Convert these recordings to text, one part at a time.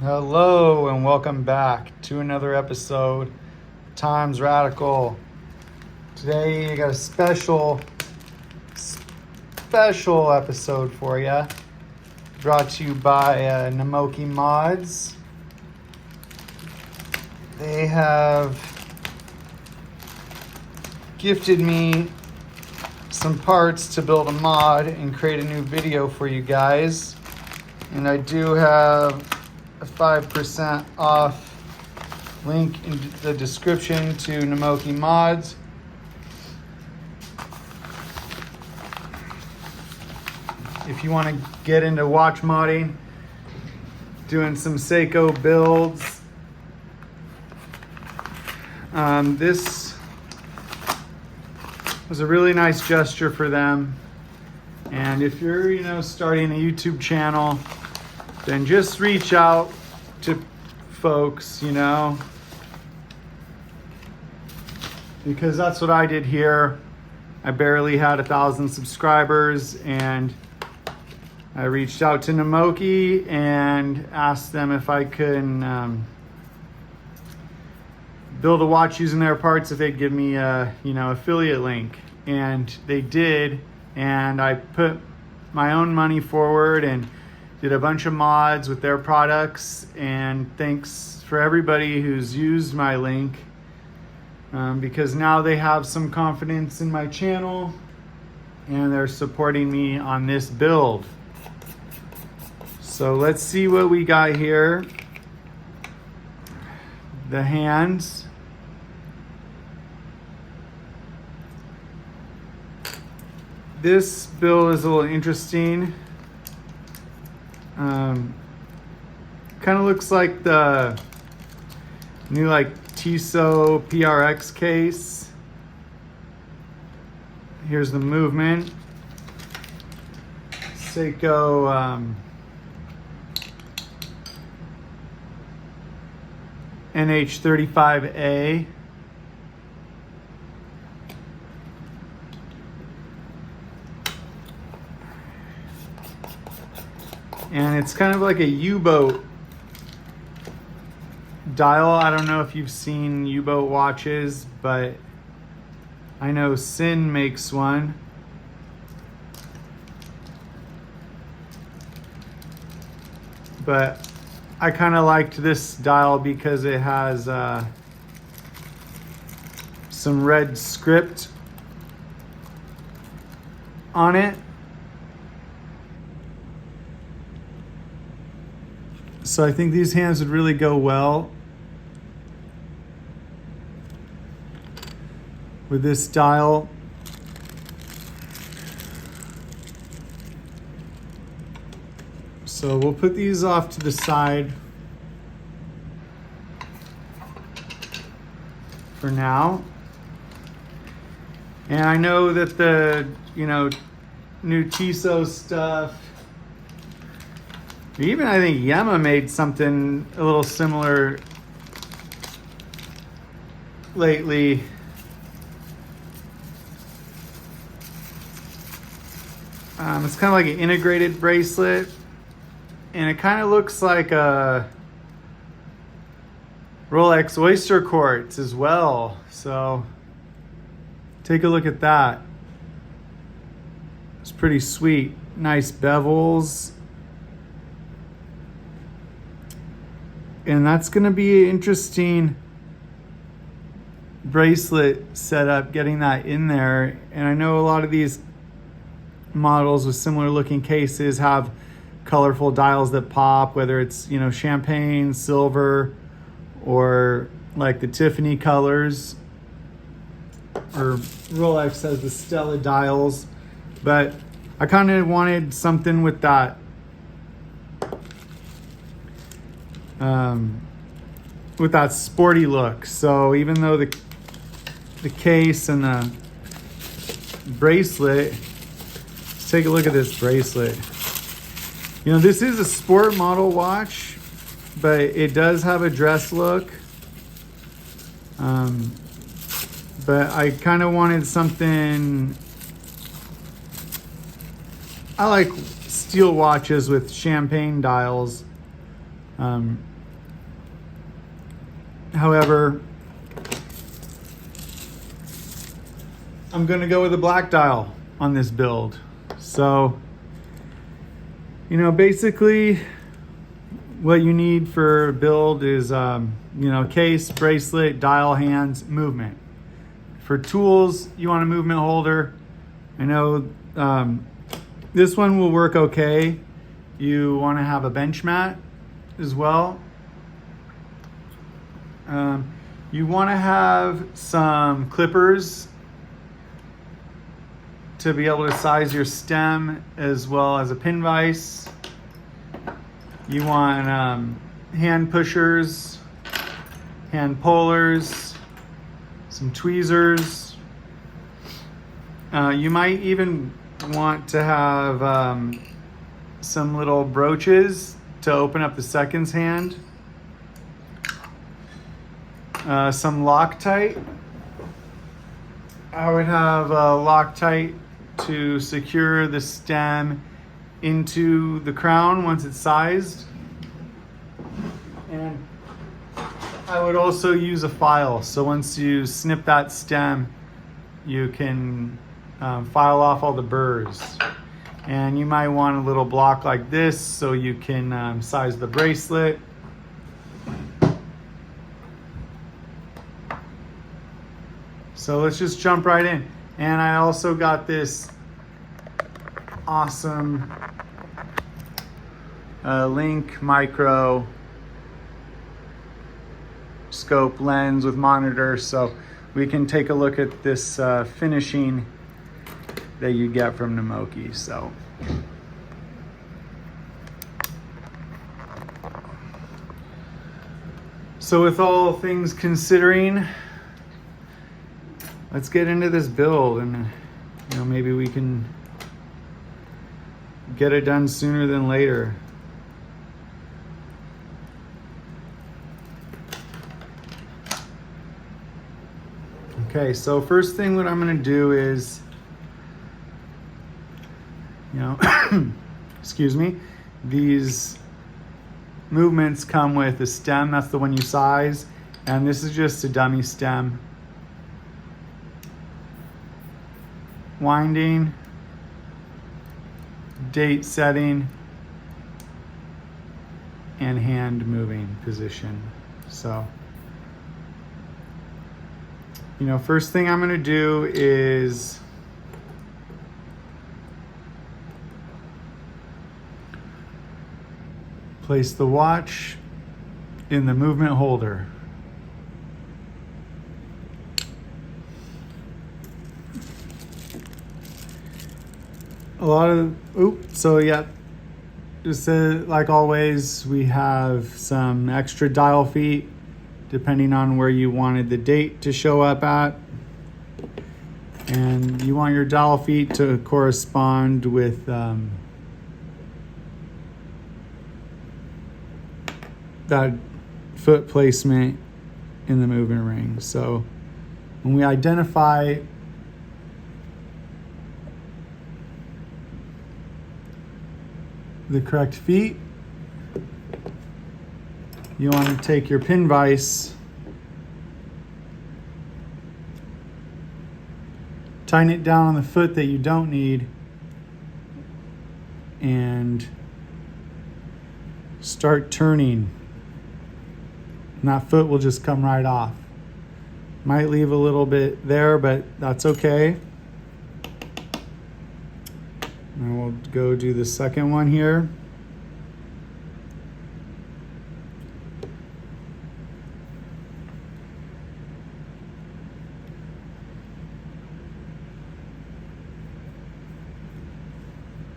Hello and welcome back to another episode Times Radical. Today I got a special episode for you, brought to you by NAMOKIMODS. They have gifted me some parts to build a mod and create a new video for you guys, and I do have a 5% off link in the description to NAMOKIMODS. If you want to get into watch modding, doing some Seiko builds, this was a really nice gesture for them. And if you're, starting a YouTube channel, then just reach out to folks, because that's what I did here. I barely had 1,000 subscribers, and I reached out to Namoki and asked them if I could build a watch using their parts, if they'd give me a affiliate link. And they did, and I put my own money forward and did a bunch of mods with their products. And thanks for everybody who's used my link, because now they have some confidence in my channel and they're supporting me on this build. So let's see what we got here. The hands. This build is a little interesting. Kind of looks like the new Tissot PRX case. Here's the movement. Seiko NH35A. And it's kind of like a U-boat dial. I don't know if you've seen U-boat watches, but I know Sin makes one. But I kind of liked this dial because it has some red script on it. So I think these hands would really go well with this dial. So we'll put these off to the side for now. And I know that the, new Tissot stuff, even I think Yema made something a little similar lately. It's kind of like an integrated bracelet, and it kind of looks like a Rolex Oyster Quartz as well. So take a look at that. It's pretty sweet. Nice bevels. And that's going to be an interesting bracelet setup, getting that in there. And I know a lot of these models with similar looking cases have colorful dials that pop, whether it's, champagne, silver, or like the Tiffany colors, or Rolex has the Stella dials. But I kind of wanted something with that sporty look. So even though the case and the bracelet, let's take a look at this bracelet. This is a sport model watch, but it does have a dress look. But I kind of wanted something. I like steel watches with champagne dials. However, I'm going to go with a black dial on this build. So, you know, basically what you need for a build is, you know, case, bracelet, dial, hands, movement. For tools, you want a movement holder. I know this one will work okay. You want to have a bench mat as well. You want to have some clippers to be able to size your stem, as well as a pin vise. You want hand pushers, hand pullers, some tweezers. You might even want to have some little brooches to open up the seconds hand. Some Loctite. I would have Loctite to secure the stem into the crown once it's sized. And I would also use a file. So once you snip that stem, you can file off all the burrs. And you might want a little block like this so you can size the bracelet. So let's just jump right in. And I also got this awesome Link micro scope lens with monitor, so we can take a look at this finishing that you get from Namoki. So with all things considering, let's get into this build, and you know, maybe we can get it done sooner than later. Okay, so first thing what I'm gonna do is, you know, excuse me, these movements come with a stem, that's the one you size, and this is just a dummy stem. Winding, date setting, and hand moving position. So, you know, first thing I'm gonna do is place the watch in the movement holder. A lot of, so yeah, just like always, we have some extra dial feet depending on where you wanted the date to show up at. And you want your dial feet to correspond with that foot placement in the movement ring. So when we identify the correct feet, you want to take your pin vise, tighten it down on the foot that you don't need, and start turning. And that foot will just come right off. Might leave a little bit there, but that's okay. And we'll go do the second one here.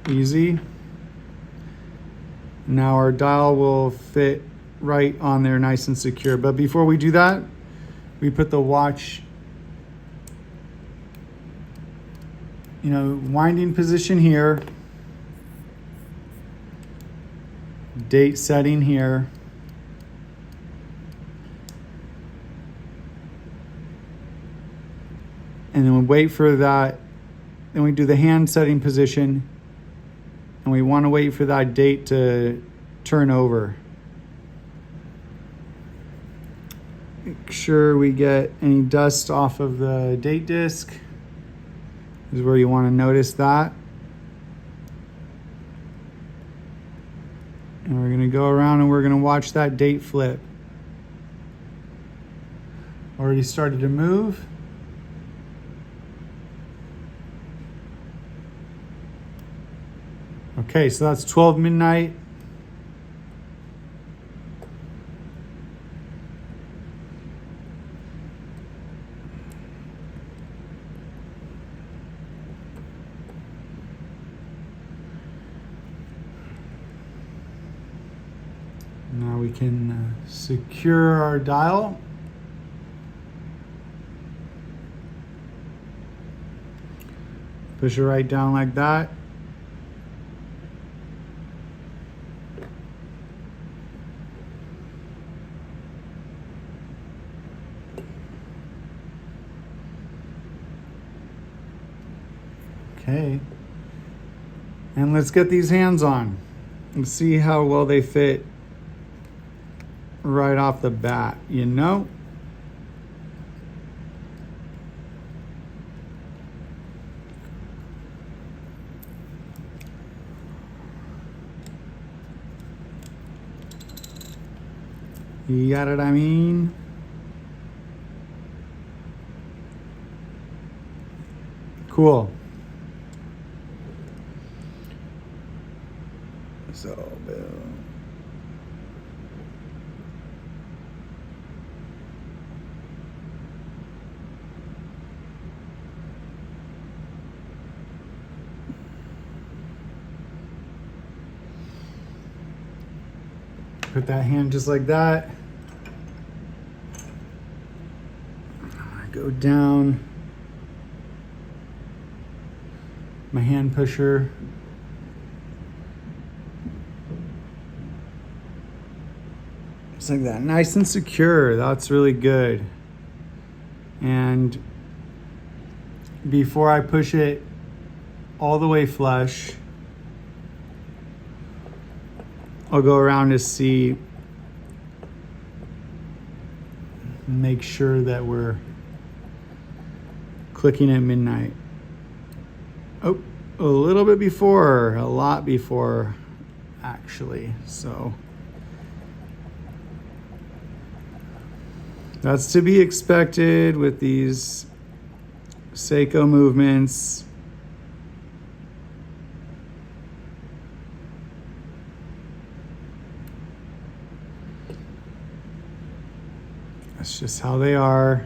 Easy. Now our dial will fit right on there nice and secure. But before we do that, we put the watch, you know, winding position here, date setting here, and then we wait for that. Then we do the hand setting position, and we want to wait for that date to turn over. Make sure we get any dust off of the date disc. This is where you want to notice that. And we're going to go around and we're going to watch that date flip. Already started to move. Okay, so that's 12 midnight. Now we can secure our dial. Push it right down like that. Okay. And let's get these hands on and see how well they fit right off the bat, you know? You got what I mean? Cool. So, boom. Put that hand just like that. Go down. My hand pusher. Just like that. Nice and secure. That's really good. And before I push it all the way flush, I'll go around to see, make sure that we're clicking at midnight. Oh, a little bit before, a lot before actually. So that's to be expected with these Seiko movements. That's just how they are.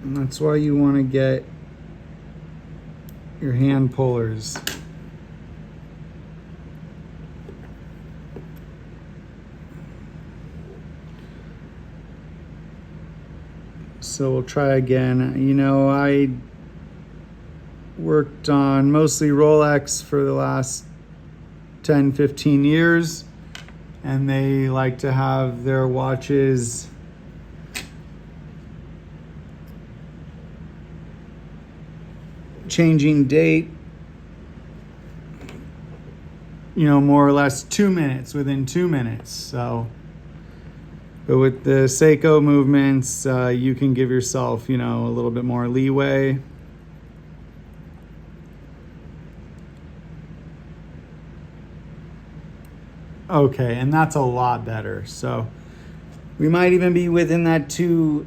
And that's why you want to get your hand pullers. So we'll try again. You know, I worked on mostly Rolex for the last 10, 15 years. And they like to have their watches changing date, you know, more or less 2 minutes, within 2 minutes. So, but with the Seiko movements, you can give yourself, you know, a little bit more leeway. Okay, and that's a lot better. So we might even be within that 2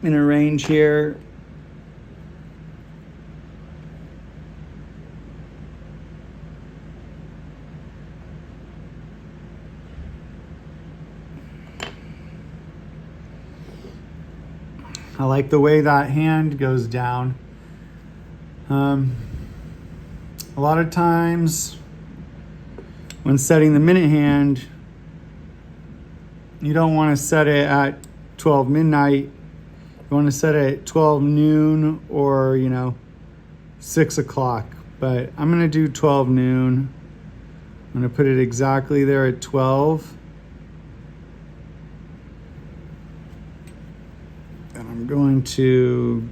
minute range here. I like the way that hand goes down. A lot of times when setting the minute hand, you don't want to set it at 12 midnight. You want to set it at 12 noon or, you know, 6 o'clock. But I'm going to do 12 noon. I'm going to put it exactly there at 12. And I'm going to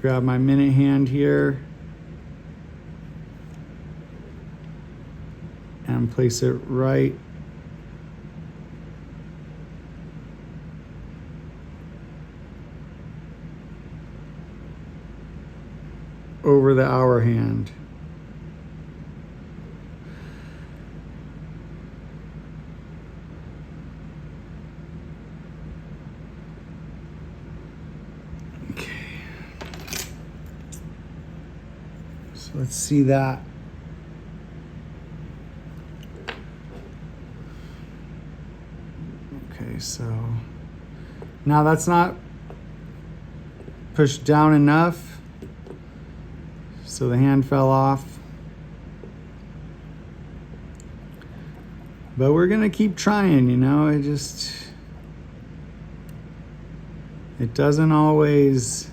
grab my minute hand here. and place it right over the hour hand. Okay. So let's see that. Okay, so now that's not pushed down enough. So the hand fell off. But we're gonna keep trying, you know, it doesn't always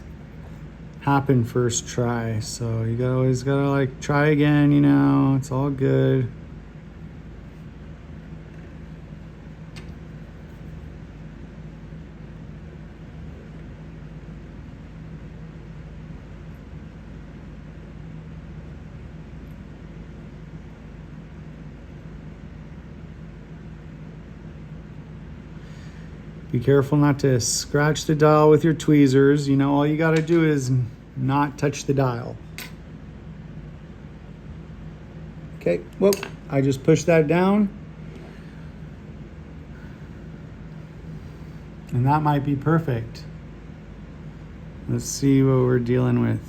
happen first try. So you always gotta like try again, you know, it's all good. Be careful not to scratch the dial with your tweezers. You know, all you got to do is not touch the dial. Okay, whoop, I just pushed that down. And that might be perfect. Let's see what we're dealing with.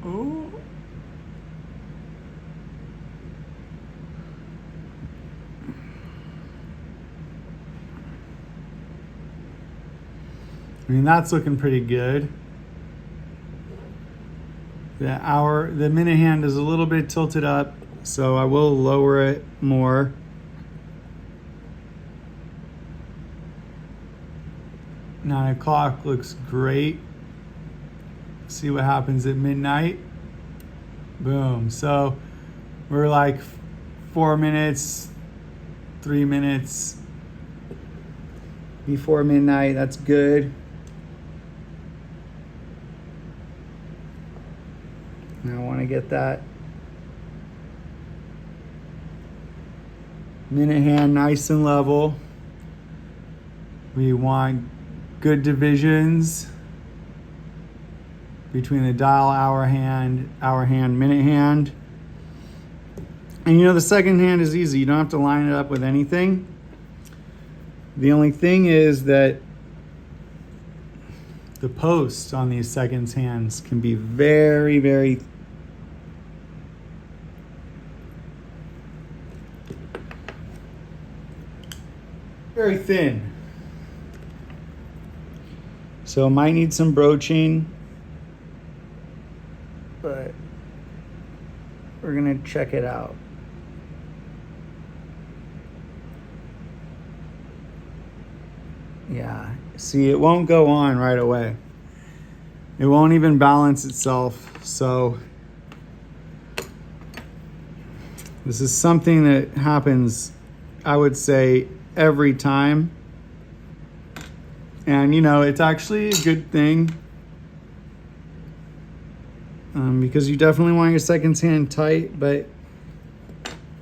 Oh. I mean, that's looking pretty good. The minute hand is a little bit tilted up, so I will lower it more. 9 o'clock looks great. See what happens at midnight. Boom. So we're like 4 minutes, 3 minutes before midnight. That's good. And I want to get that minute hand nice and level. We want good divisions between the dial, hour hand, minute hand. And you know, the second hand is easy. You don't have to line it up with anything. The only thing is that the posts on these seconds hands can be very, very thin. So might need some broaching, but we're gonna check it out. Yeah, see, it won't go on right away. It won't even balance itself. So this is something that happens, I would say, every time. And you know, it's actually a good thing because you definitely want your seconds hand tight, but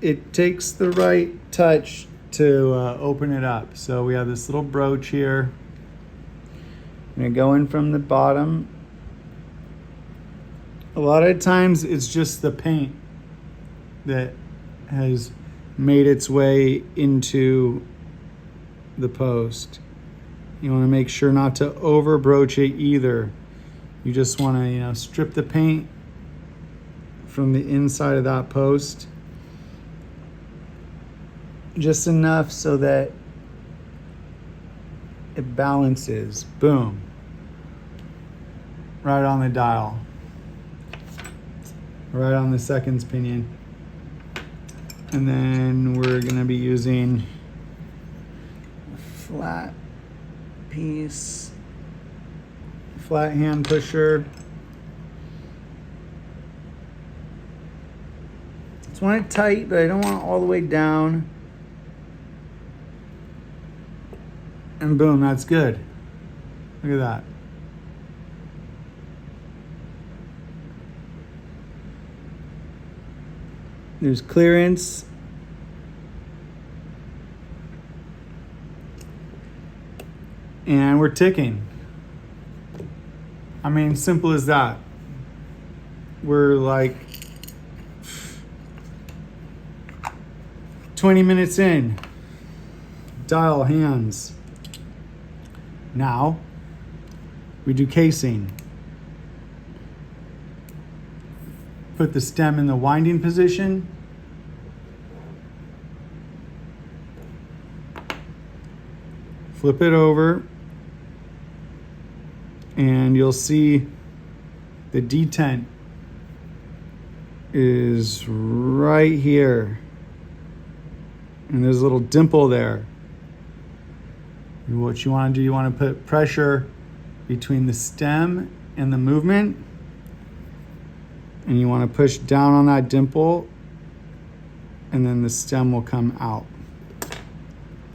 it takes the right touch to open it up. So we have this little brooch here. I'm gonna go in from the bottom. A lot of times it's just the paint that has made its way into the post. You want to make sure not to over broach it either. You just want to, you know, strip the paint from the inside of that post just enough so that it balances. Boom. Right on the dial. Right on the seconds pinion. And then we're going to be using a flat piece, flat hand pusher. Just want it tight, but I don't want it all the way down. And boom, that's good. Look at that. There's clearance. And we're ticking. I mean, simple as that. We're like 20 minutes in. Dial hands. Now, we do casing. Put the stem in the winding position. Flip it over. And you'll see the detent is right here. And there's a little dimple there. And what you want to do, you want to put pressure between the stem and the movement. And you want to push down on that dimple, and then the stem will come out.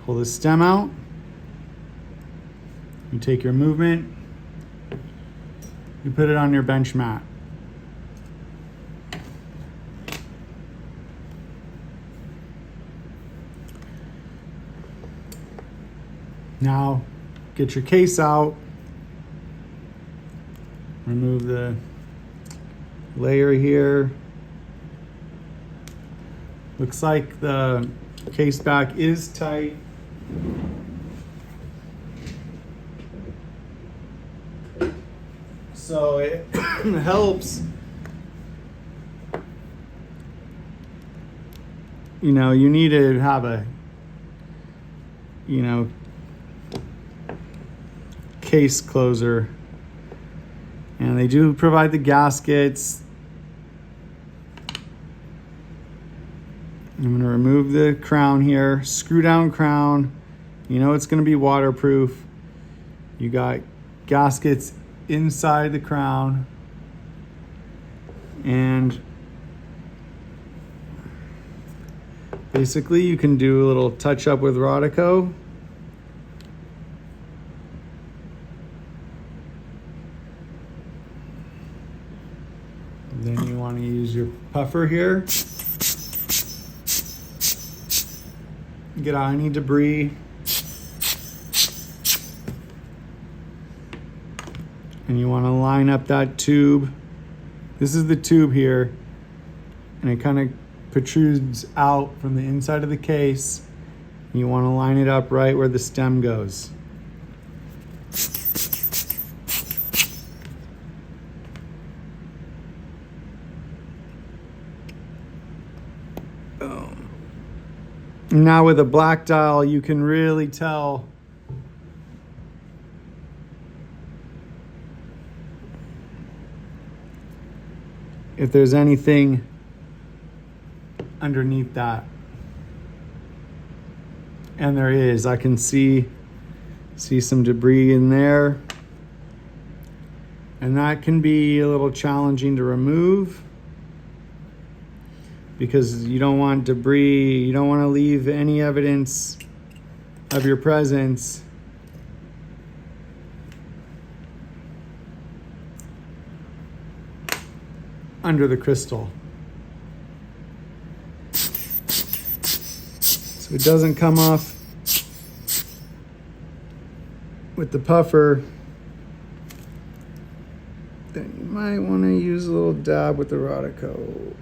Pull the stem out. You take your movement. You put it on your bench mat. Now, get your case out. Remove the layer here. Looks like the case back is tight. So it helps, you know, you need to have a, you know, case closer. And they do provide the gaskets. I'm going to remove the crown here, screw down crown. You know it's going to be waterproof. You got gaskets inside the crown. And basically you can do a little touch up with Rodico. Then you want to use your puffer here. Get out any debris. And you want to line up that tube. This is the tube here. And it kind of protrudes out from the inside of the case. You want to line it up right where the stem goes. Now with a black dial, you can really tell if there's anything underneath that. And there is. I can see some debris in there. And that can be a little challenging to remove, because you don't want debris, you don't want to leave any evidence of your presence under the crystal. So it doesn't come off with the puffer. Then you might want to use a little dab with the Rodico.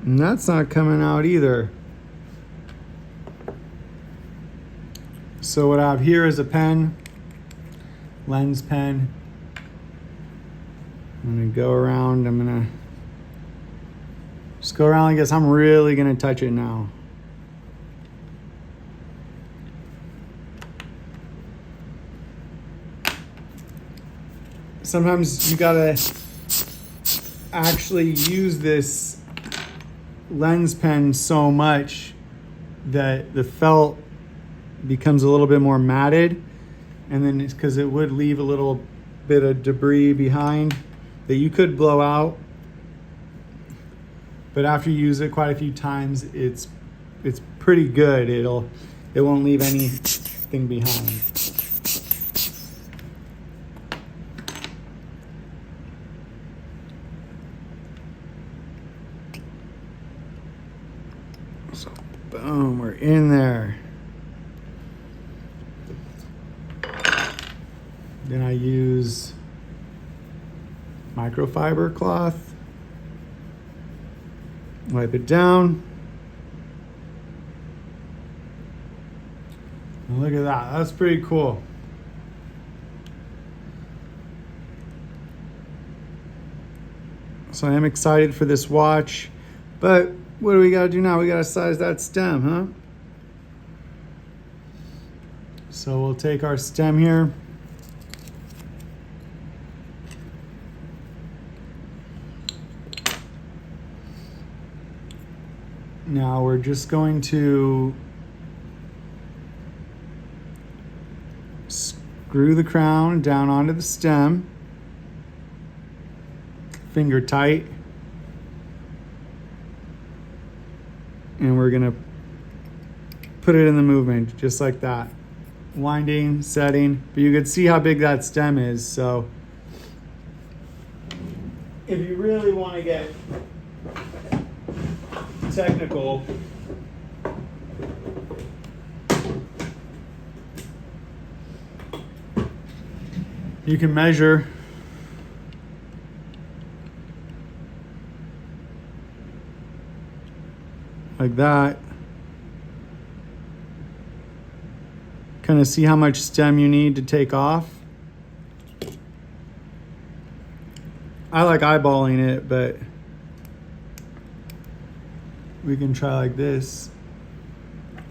And that's not coming out either. So what I have here is a pen, lens pen. I'm gonna go around, I'm gonna just go around like this. I'm really gonna touch it now. Sometimes you gotta actually use this lens pen so much that the felt becomes a little bit more matted, and then it's because it would leave a little bit of debris behind that you could blow out, but after you use it quite a few times, it's pretty good. It won't leave anything behind. Boom, we're in there. Then I use microfiber cloth. Wipe it down. And look at that, that's pretty cool. So I am excited for this watch, but what do we gotta do now? We gotta size that stem, huh? So we'll take our stem here. Now we're just going to screw the crown down onto the stem, finger tight, and we're gonna put it in the movement just like that. Winding, setting, but you can see how big that stem is. So if you really want to get technical, you can measure like that. Kind of see how much stem you need to take off. I like eyeballing it, but we can try like this.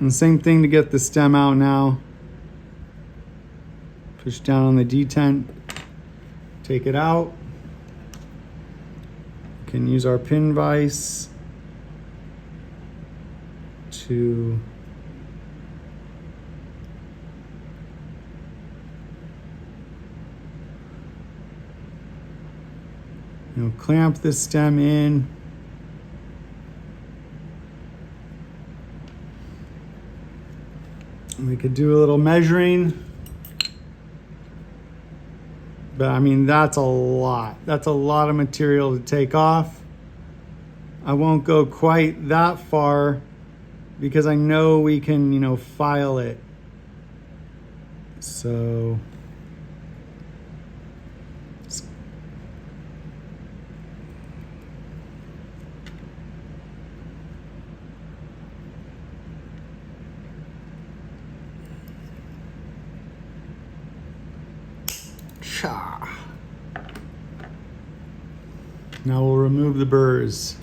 And same thing to get the stem out now. Push down on the detent, take it out. We can use our pin vise to clamp this stem in. And we could do a little measuring. But I mean, that's a lot. That's a lot of material to take off. I won't go quite that far because I know we can, file it. So now we'll remove the burrs.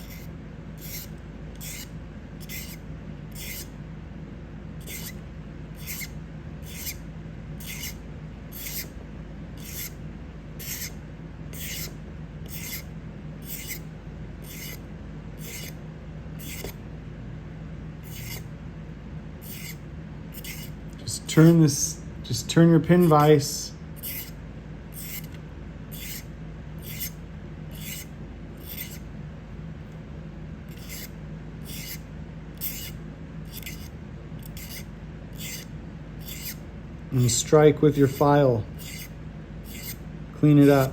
Just turn your pin vise. And strike with your file. Clean it up.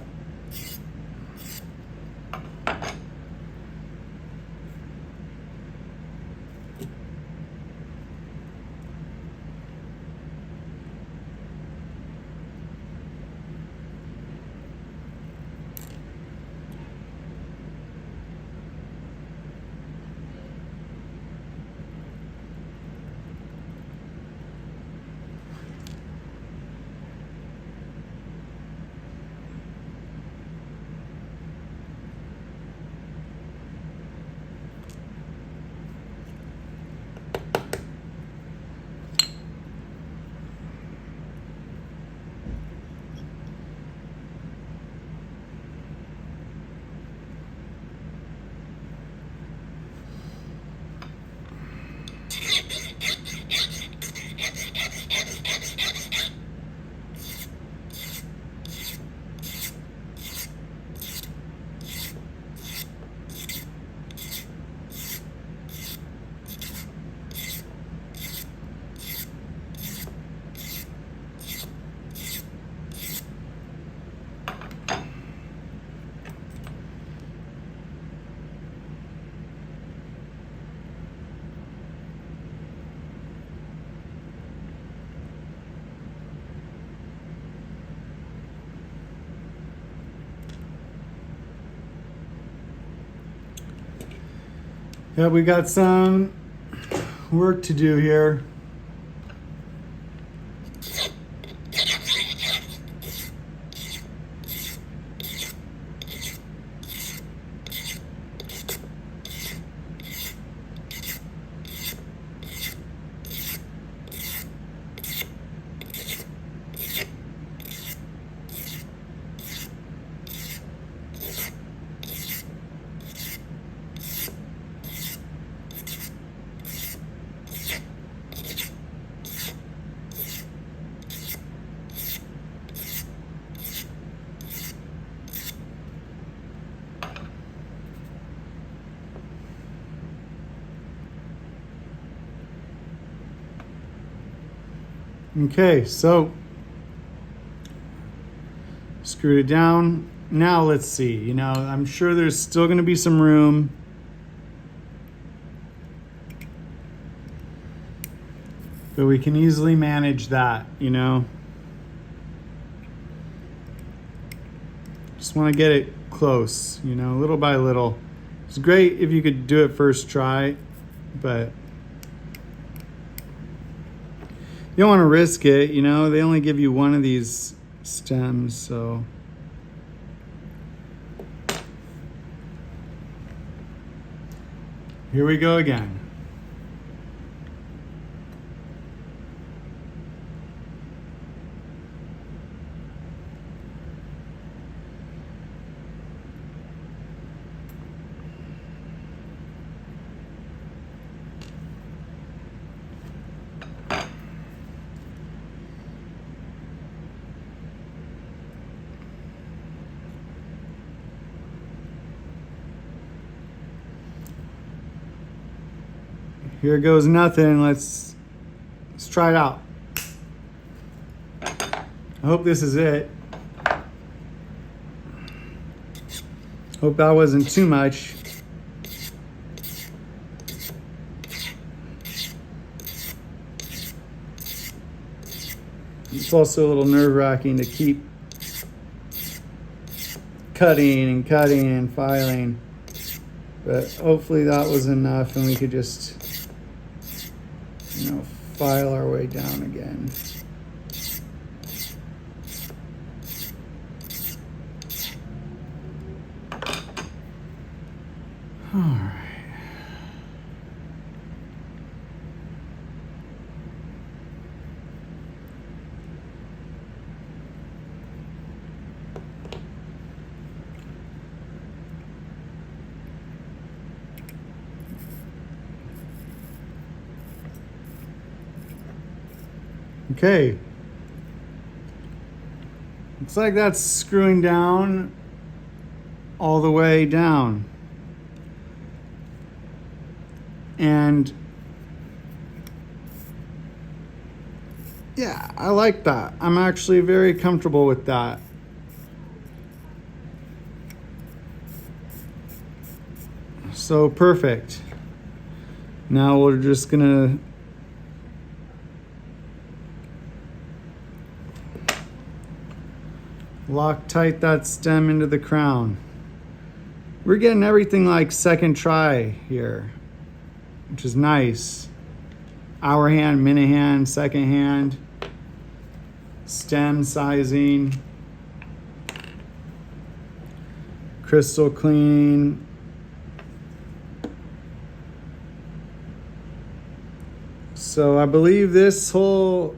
Yeah, we got some work to do here. Okay, so screwed it down. Now let's see, you know, I'm sure there's still going to be some room. But we can easily manage that, you know. Just want to get it close, you know, little by little. It's great if you could do it first try, but you don't want to risk it, you know. They only give you one of these stems, so. Here we go again. Here goes nothing. Let's try it out. I hope this is it. Hope that wasn't too much. It's also a little nerve-wracking to keep cutting and filing. But hopefully that was enough and we could just, you know, file our way down again. All right. Okay. Looks like that's screwing down all the way down. And yeah, I like that. I'm actually very comfortable with that. So perfect. Now we're just gonna lock tight that stem into the crown. We're getting everything like second try here, which is nice. Hour hand, minute hand, second hand, stem sizing, crystal cleaning. So I believe this whole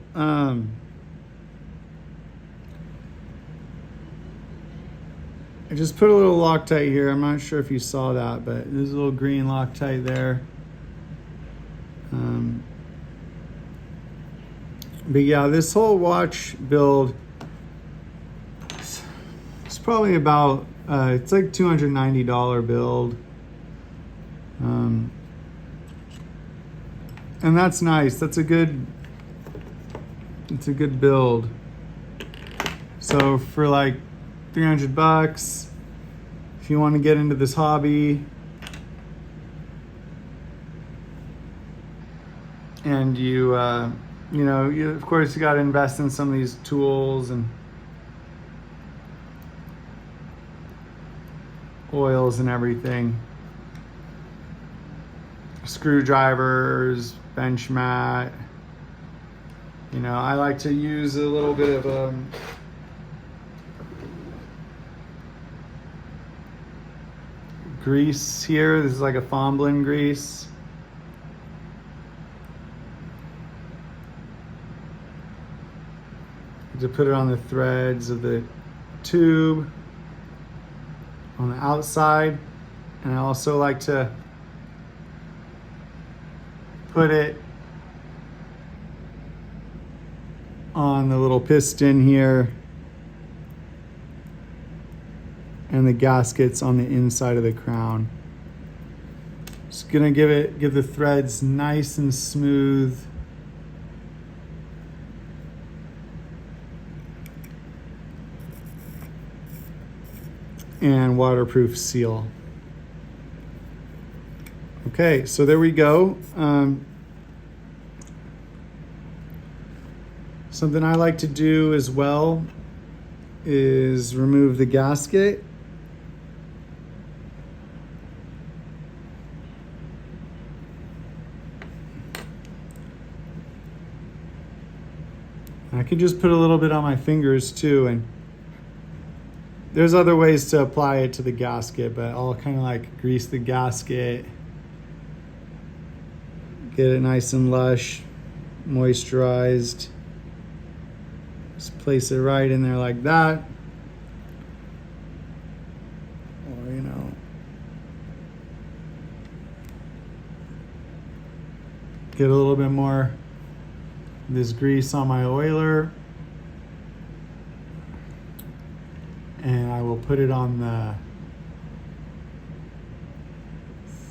I just put a little Loctite here. I'm not sure if you saw that, but there's a little green Loctite there. But yeah, this whole watch build is probably about, it's like $290 build. And that's nice. It's a good build. So for like $300, if you want to get into this hobby and you know, of course you got to invest in some of these tools and oils and everything. screwdrivers, bench mat. You know, I like to use a little bit of grease here. This is like a Fomblin grease. To put it on the threads of the tube on the outside. And I also like to put it on the little piston here and the gaskets on the inside of the crown. Just gonna give the threads nice and smooth. And waterproof seal. Okay, so there we go. Something I like to do as well is remove the gasket. I could just put a little bit on my fingers too, and there's other ways to apply it to the gasket, but I'll kind of like grease the gasket, get it nice and lush, moisturized. Just place it right in there like that. Or, you know, get a little bit more of this grease on my oiler. And I will put it on the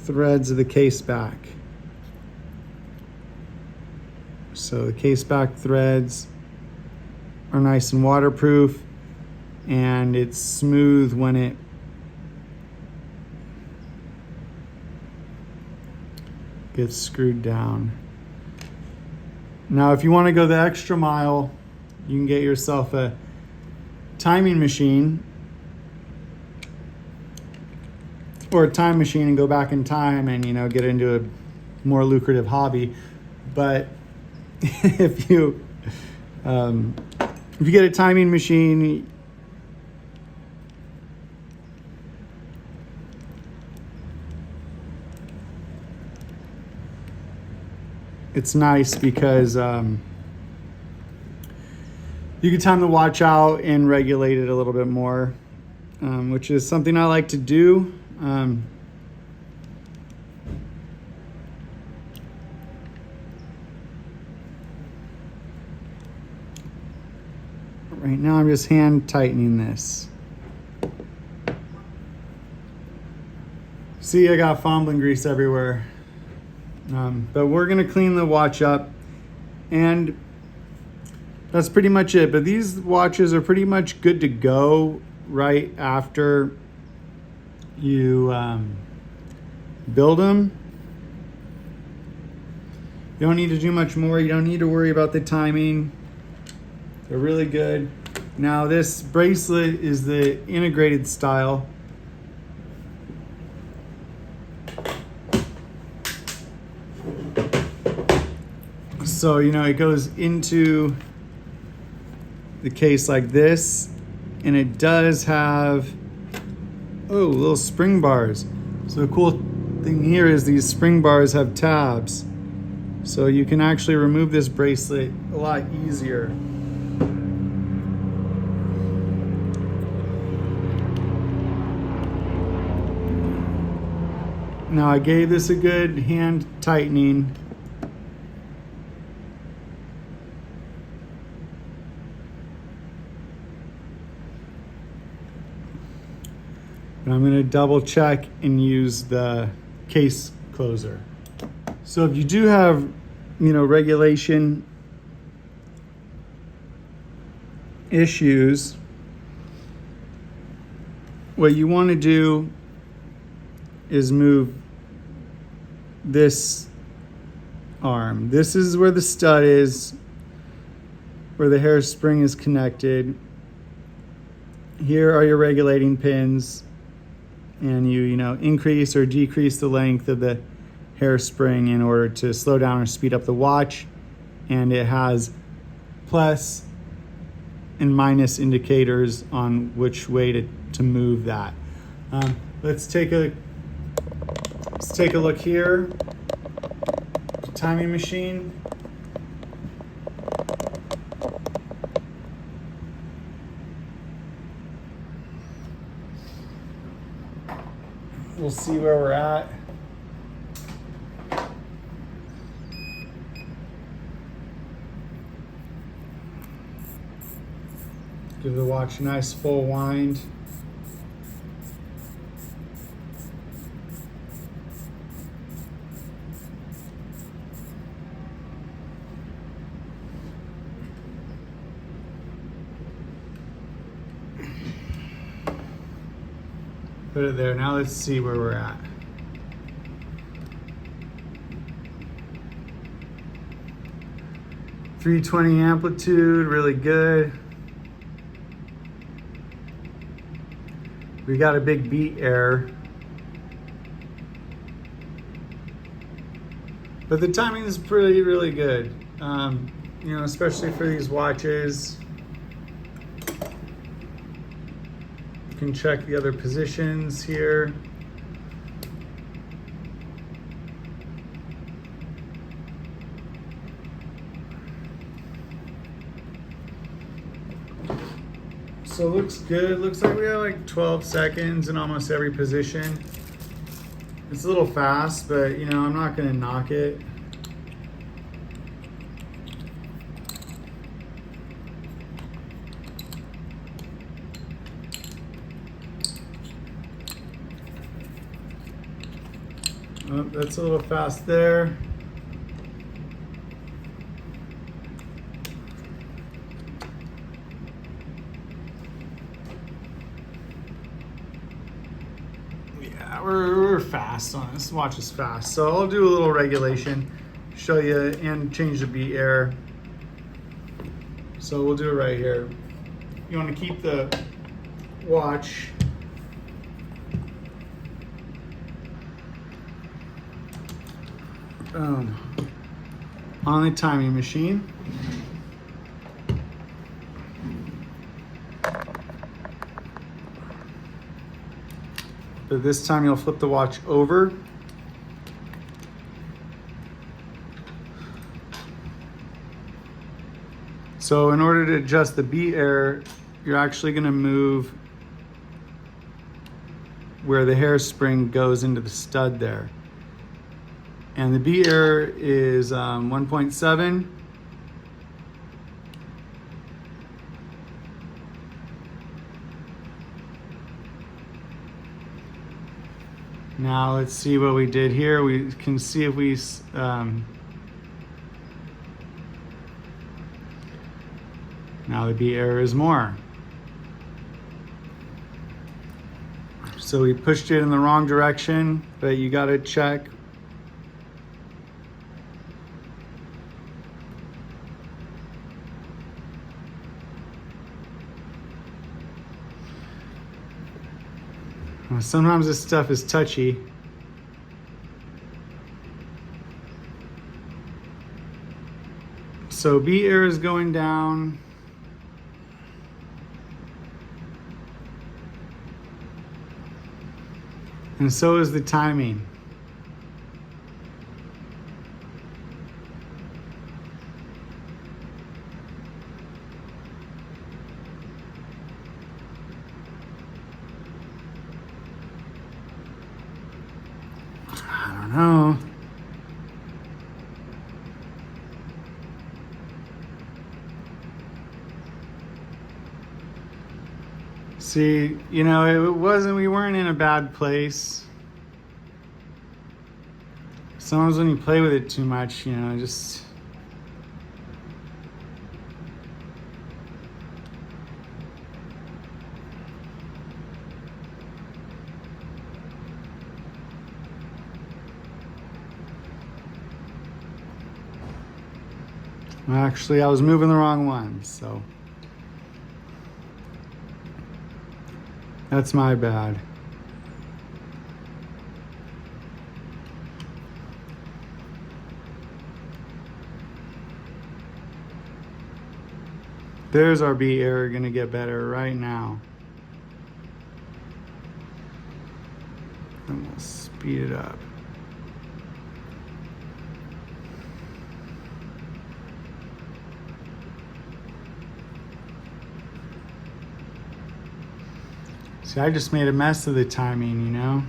threads of the case back. So the case back threads are nice and waterproof, and it's smooth when it gets screwed down. Now, if you want to go the extra mile, you can get yourself a timing machine or a time machine and go back in time and, you know, get into a more lucrative hobby. But if you get a timing machine, it's nice because you can time the watch out and regulate it a little bit more, which is something I like to do. Right now I'm just hand tightening this. See, I got Fomblin grease everywhere. But we're gonna clean the watch up, and that's pretty much it. But these watches are pretty much good to go right after you build them. You don't need to do much more. You don't need to worry about the timing. They're really good. Now this bracelet is the integrated style. So, you know, it goes into the case like this, and it does have, little spring bars. So the cool thing here is these spring bars have tabs. So you can actually remove this bracelet a lot easier. Now I gave this a good hand tightening. And I'm going to double check and use the case closer. So if you do have, you know, regulation issues, what you want to do is move this arm. This is where the stud is, where the hairspring is connected. Here are your regulating pins, and you know, increase or decrease the length of the hairspring in order to slow down or speed up the watch, and it has plus and minus indicators on which way to move that. Let's take a look here. Timing machine. We'll see where we're at. Give the watch a nice full wind. Put it there. Now let's see where we're at. .320 amplitude, really good. We got a big beat error. But the timing is really good. You know, especially for these watches. You can check the other positions here. So it looks good. Looks like we have like 12 seconds in almost every position. It's a little fast, but you know, I'm not gonna knock it. Oh, that's a little fast there. Yeah, we're fast on this. Watch is fast. So I'll do a little regulation, show you, and change the beat error. So we'll do it right here. You want to keep the watch on the timing machine. But this time you'll flip the watch over. So in order to adjust the beat error, you're actually going to move where the hairspring goes into the stud there. And the beat error is 1.7. Now let's see what we did here. We can see if we now the beat error is more. So we pushed it in the wrong direction, but you got to check. Sometimes this stuff is touchy. So beat error is going down. And so is the timing. Oh. See, you know, we weren't in a bad place. Sometimes when you play with it too much, you know, just actually, I was moving the wrong one, so that's my bad. There's our beat error gonna get better right now. And we'll speed it up. See, I just made a mess of the timing, you know?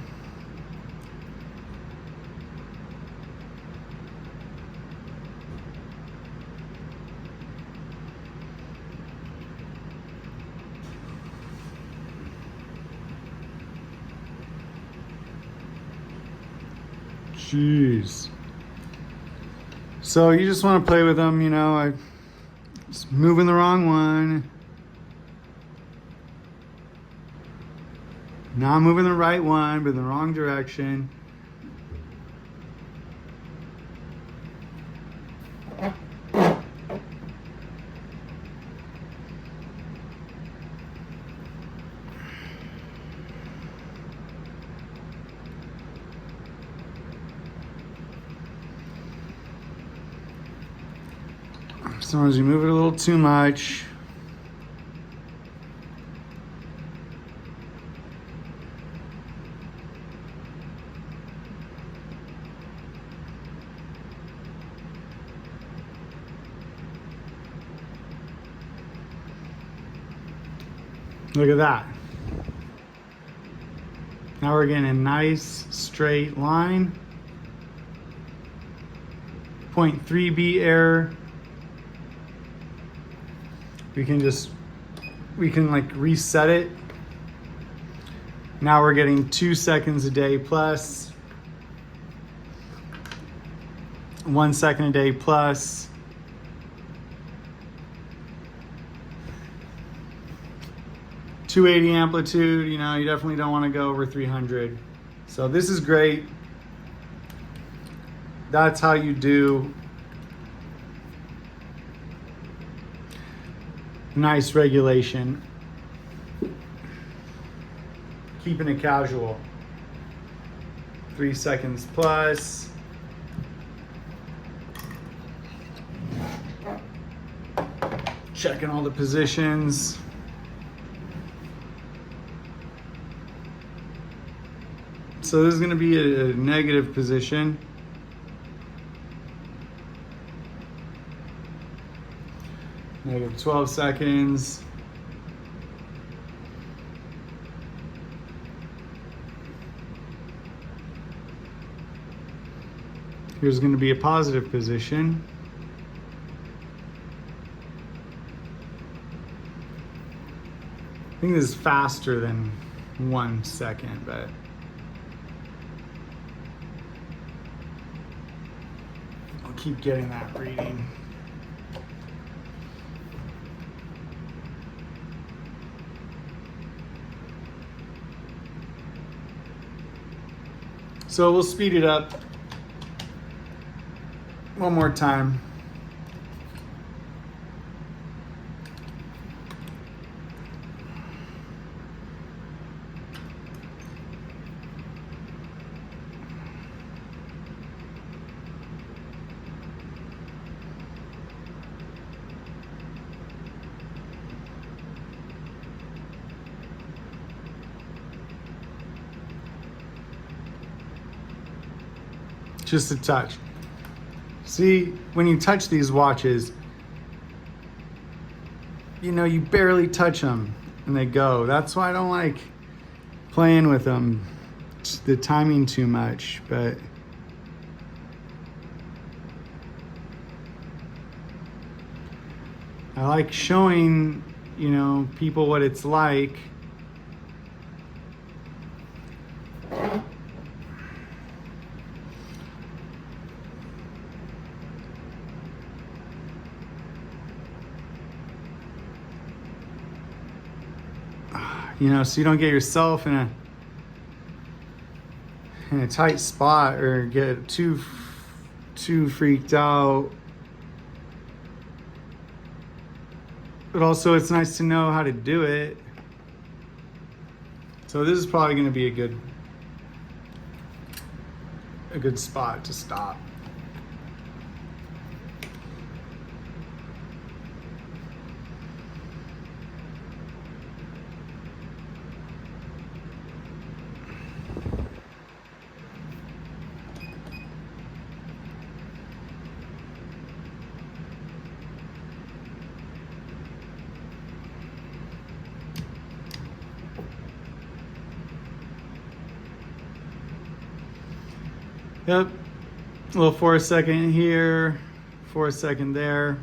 Jeez. So you just want to play with them, you know? I just moving the wrong one. Now I'm moving the right one, but in the wrong direction. Sometimes you move it a little too much. Look at that. Now we're getting a nice straight line. 0.3 beat error. We can like reset it. Now we're getting 2 seconds a day plus. 1 second a day plus. .280 amplitude, you know, you definitely don't want to go over 300. So this is great. That's how you do nice regulation. Keeping it casual. 3 seconds plus. Checking all the positions. So this is going to be a negative position. Negative 12 seconds. Here's going to be a positive position. I think this is faster than 1 second, but I'll keep getting that reading. So we'll speed it up one more time. Just a touch. See, when you touch these watches, you know, you barely touch them and they go. That's why I don't like playing with them, the timing too much, but I like showing, you know, people what it's like. You know, so you don't get yourself in a tight spot or get too freaked out. But also it's nice to know how to do it. So this is probably going to be a good spot to stop. Yep, a little 4 second here, 4 second there.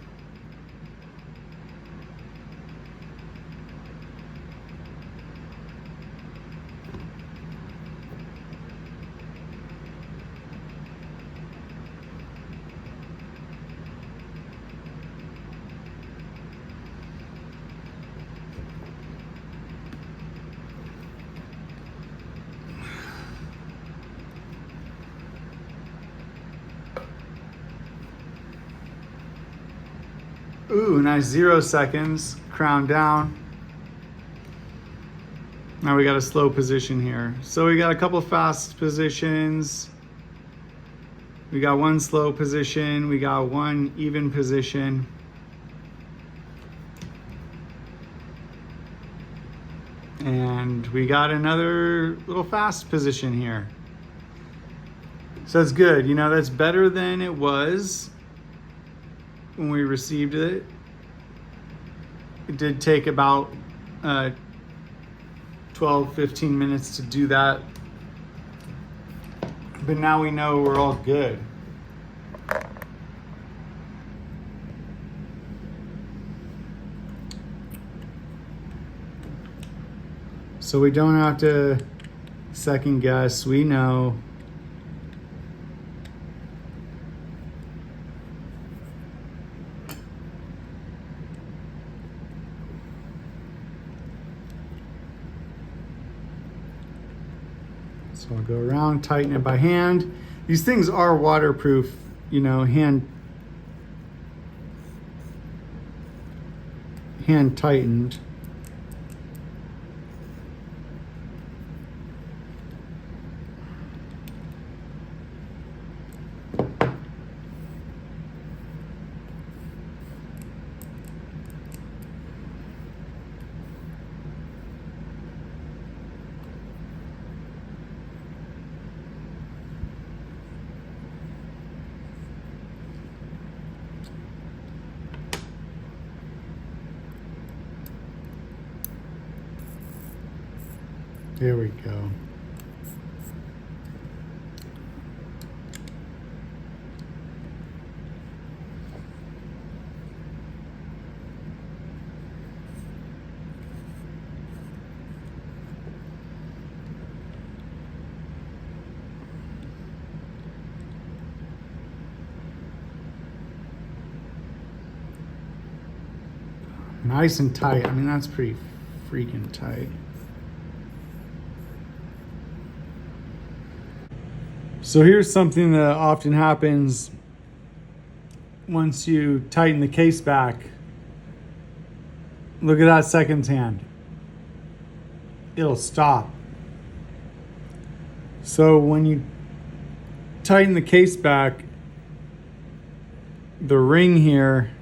Ooh, nice 0 seconds, crown down. Now we got a slow position here. So we got a couple fast positions. We got one slow position. We got one even position. And we got another little fast position here. So it's good, you know, that's better than it was when we received it. It did take about 12-15 minutes to do that, but now we know we're all good. So we don't have to second guess, we know. So I'll go around, tighten it by hand. These things are waterproof, you know, hand tightened. There we go. Nice and tight. I mean, that's pretty freaking tight. So here's something that often happens once you tighten the case back. Look at that seconds hand. It'll stop. So when you tighten the case back, the ring here,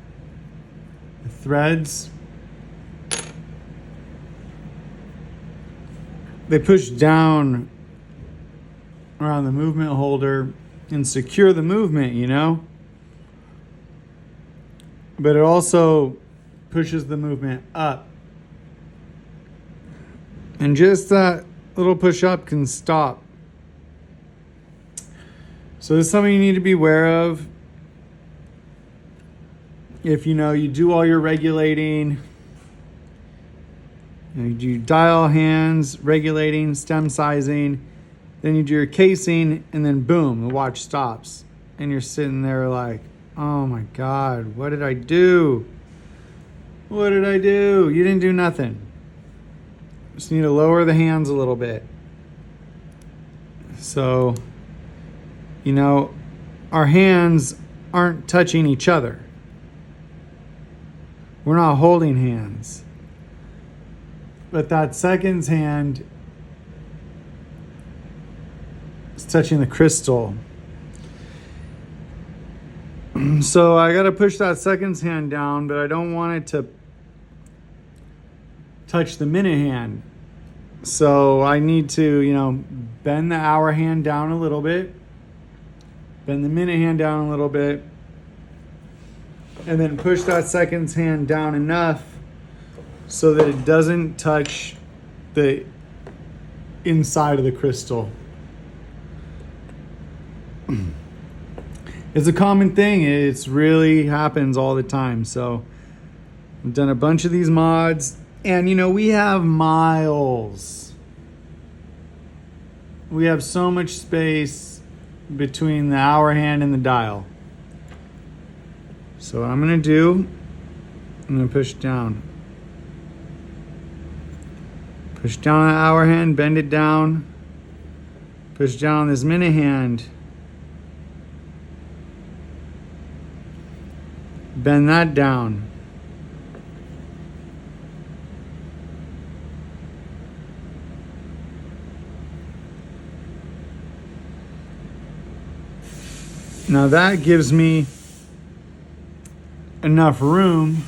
the threads, they push down around the movement holder and secure the movement, you know? But it also pushes the movement up. And just that little push up can stop. So this is something you need to be aware of. If you know you do all your regulating, you do dial hands, regulating, stem sizing, then you do your casing, and then boom, the watch stops. And you're sitting there like, oh my God, what did I do? What did I do? You didn't do nothing. Just need to lower the hands a little bit. So, you know, our hands aren't touching each other. We're not holding hands. But that seconds hand is touching the crystal. So I got to push that seconds hand down, but I don't want it to touch the minute hand. So I need to, you know, bend the hour hand down a little bit, bend the minute hand down a little bit, and then push that seconds hand down enough so that it doesn't touch the inside of the crystal. it's a common thing. It's really happens all the time. So I've done a bunch of these mods, and you know, we have miles. We have so much space between the hour hand and the dial. So what I'm gonna do, I'm gonna push down. Push down on the hour hand, bend it down. Push down on this minute hand. Bend that down. Now that gives me enough room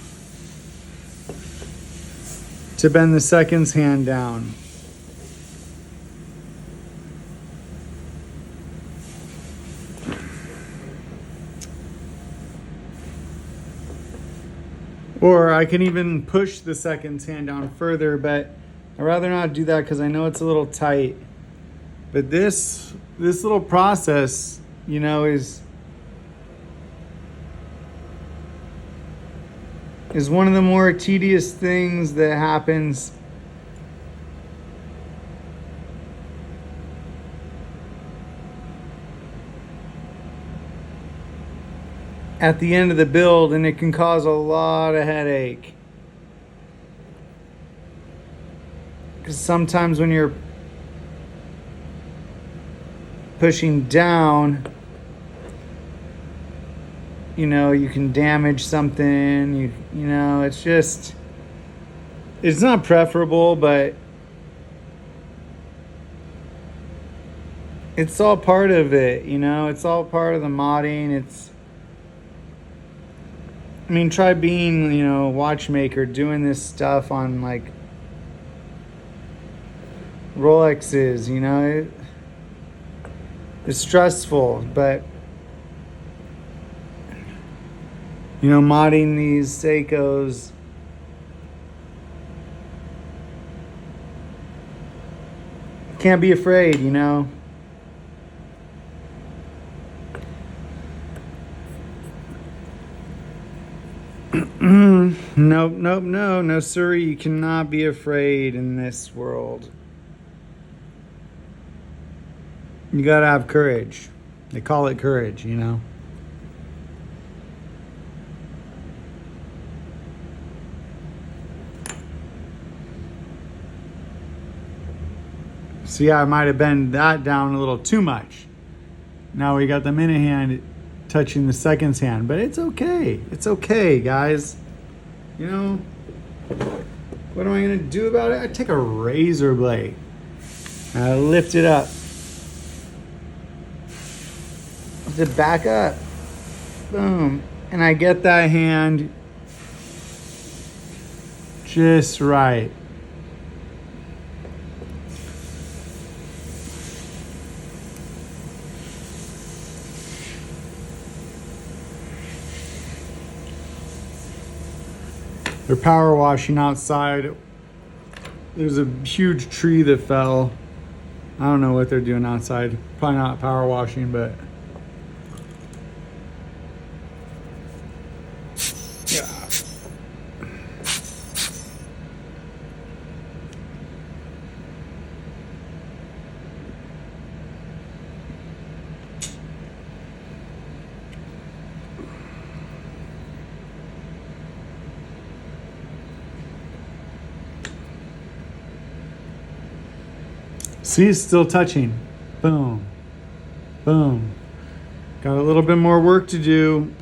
to bend the seconds hand down. Or I can even push the seconds hand down further, but I'd rather not do that because I know it's a little tight. But this little process, you know, is one of the more tedious things that happens at the end of the build, and it can cause a lot of headache. Because sometimes when you're pushing down, you know, you can damage something. You know, it's just, it's not preferable, but it's all part of it, you know, it's all part of the modding. I mean, try being, you know, a watchmaker, doing this stuff on like Rolexes, you know, it's stressful, but you know, modding these Seikos, can't be afraid, you know. No, sir, you cannot be afraid in this world. You gotta have courage. They call it courage, you know. So yeah, I might have bent that down a little too much. Now we got the minute hand touching the seconds hand, but it's okay. It's okay, guys. You know, what am I gonna do about it? I take a razor blade and I lift it up. Lift it back up. Boom. And I get that hand just right. They're power washing outside. There's a huge tree that fell. I don't know what they're doing outside. Probably not power washing, but yeah. See, it's still touching. Boom. Boom. Got a little bit more work to do.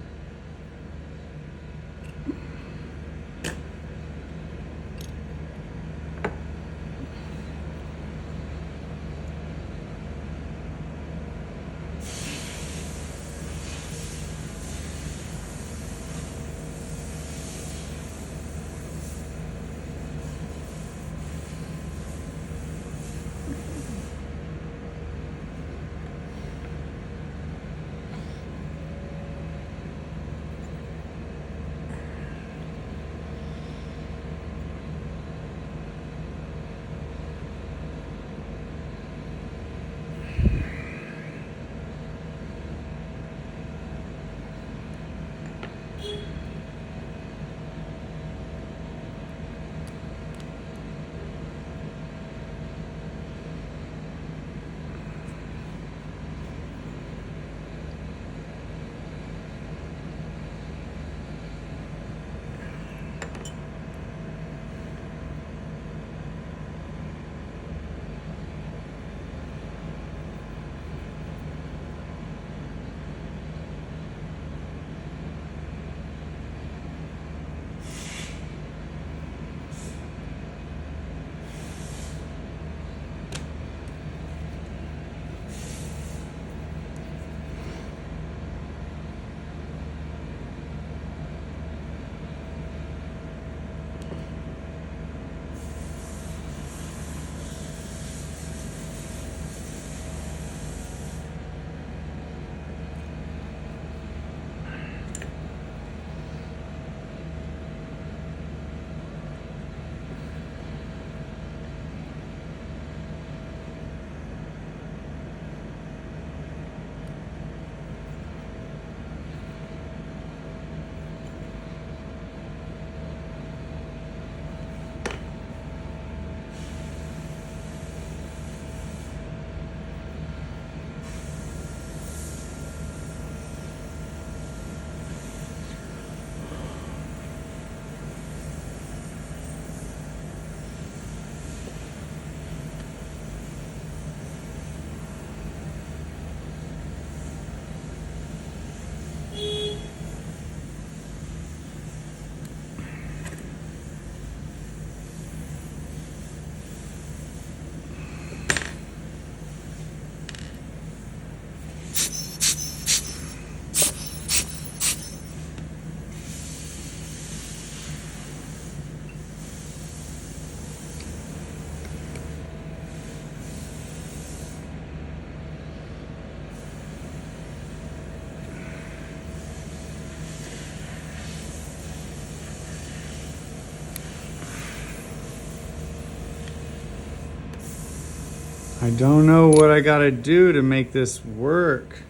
I don't know what I gotta do to make this work.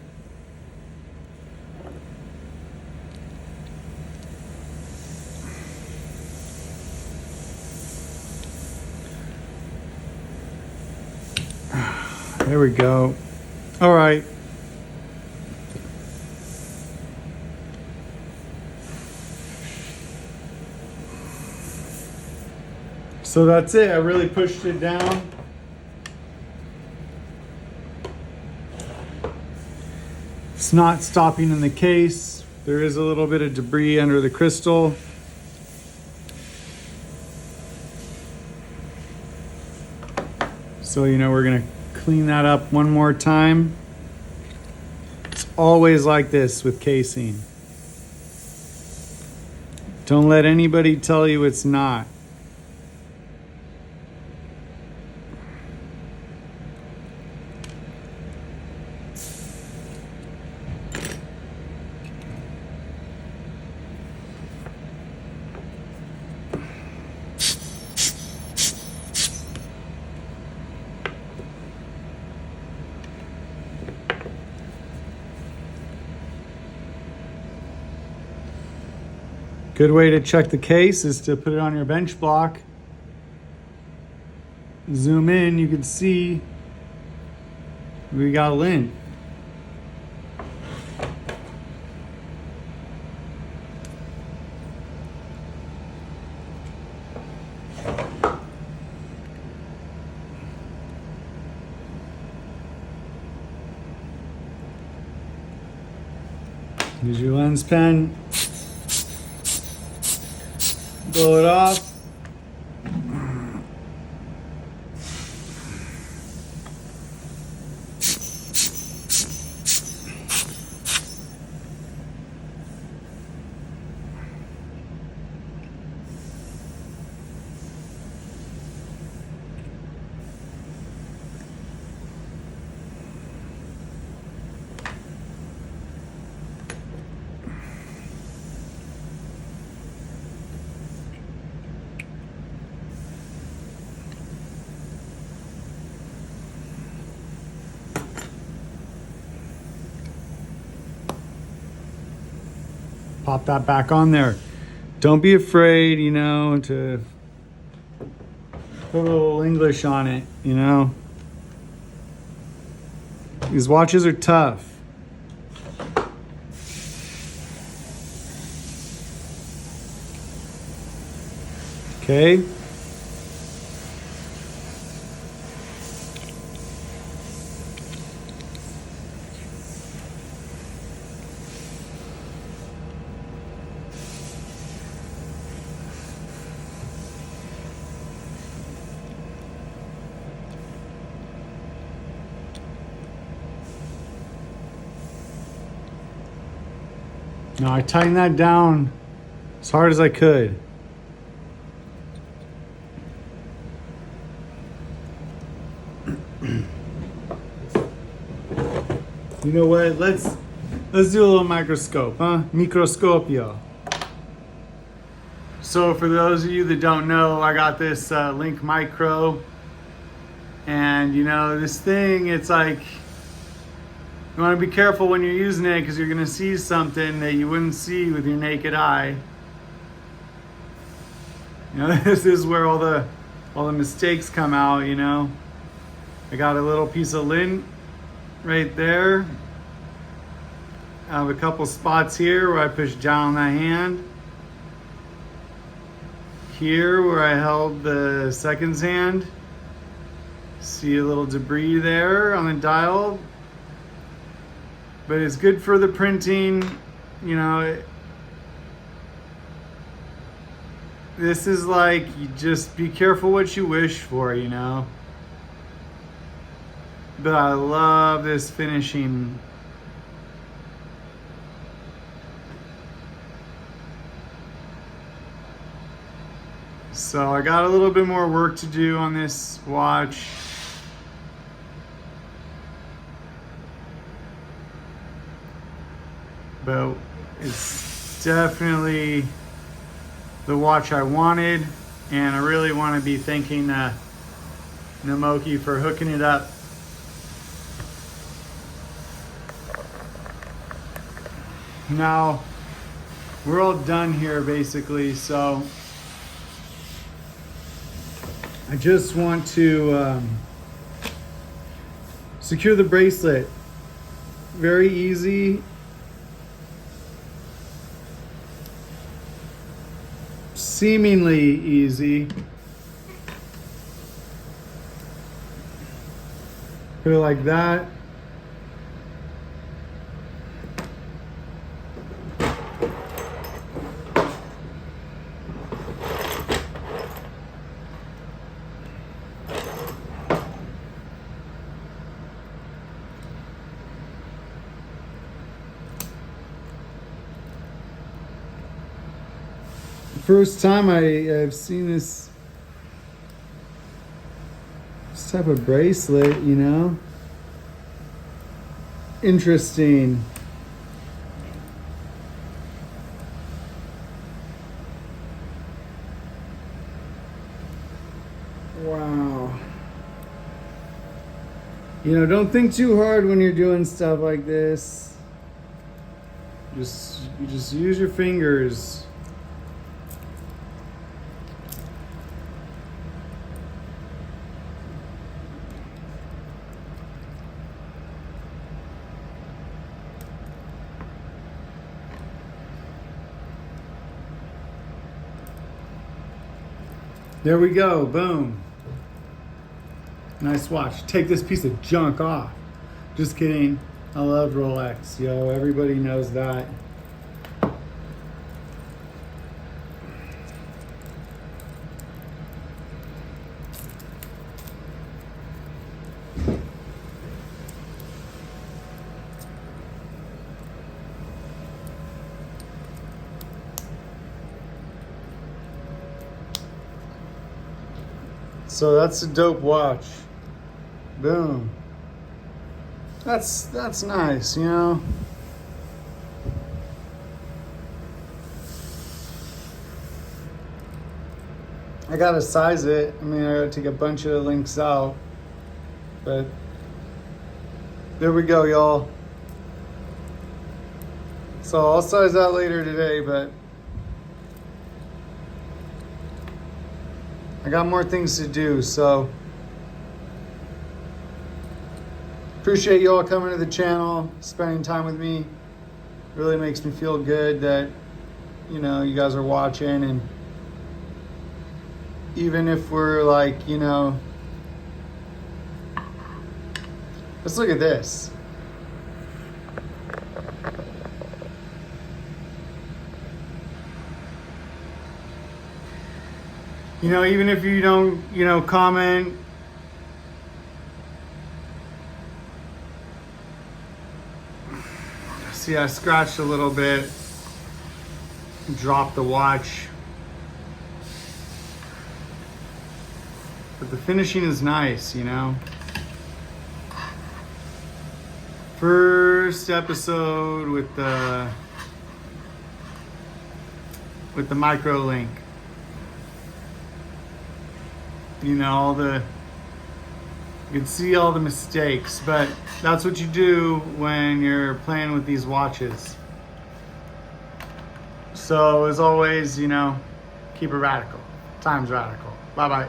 There we go. All right. So that's it. I really pushed it down. It's not stopping in the case. There is a little bit of debris under the crystal. So, we're gonna clean that up one more time. It's always like this with casing. Don't let anybody tell you it's not. Good way to check the case is to put it on your bench block. Zoom in, you can see we got lint. Use your lens pen. Blow it off. Pop that back on there. Don't be afraid, to put a little English on it, These watches are tough. Okay. Now I tightened that down as hard as I could. You know what? Let's do a little microscope, huh? Microscopio. So for those of you that don't know, I got this Link Micro, and this thing, it's like, you want to be careful when you're using it because you're going to see something that you wouldn't see with your naked eye. This is where all the mistakes come out, I got a little piece of lint right there. I have a couple spots here where I pushed down on that hand. Here where I held the seconds hand. See a little debris there on the dial. But it's good for the printing, This is like, you just be careful what you wish for, But I love this finishing. So I got a little bit more work to do on this watch. But it's definitely the watch I wanted, and I really want to be thanking Namoki for hooking it up Now, we're all done here basically, so I just want to secure the bracelet. Very easy. Seemingly easy. Put it like that. First time I've seen this type of bracelet, you know? Interesting. Wow. You know, don't think too hard when you're doing stuff like this. You just use your fingers. There we go, boom. Nice watch. Take this piece of junk off. Just kidding. I love Rolex, yo. Everybody knows that. So that's a dope watch. Boom. That's nice, you know. I gotta size it. I mean, I gotta take a bunch of links out, but there we go, y'all. So I'll size that later today, but I got more things to do, so appreciate you all coming to the channel, spending time with me. Really makes me feel good that, you know, you guys are watching, and even if we're like, you know, let's look at this. You know, even if you don't, you know, comment, see, I scratched a little bit, dropped the watch, but the finishing is nice, you know. First episode with the micro link. You know, you can see all the mistakes, but that's what you do when you're playing with these watches. So as always, you know, keep it radical. Time's radical. Bye-bye.